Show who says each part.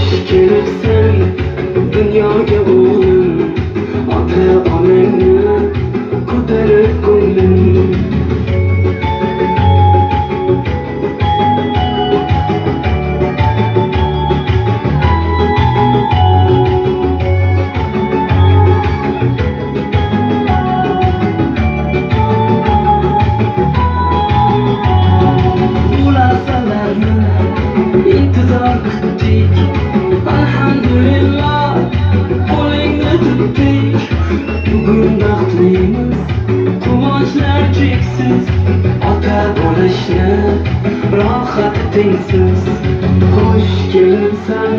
Speaker 1: Hoş kelibsan dunyoga o'g'lim, ota onangni ko'tarib ko'nglim. İntizar kutdik, alhamdulillah qo'lingni tutdik. Bugun baxtlimiz, quvonchlar cheksiz, ota bo'lishni rohati tengsiz. Xush kelibsan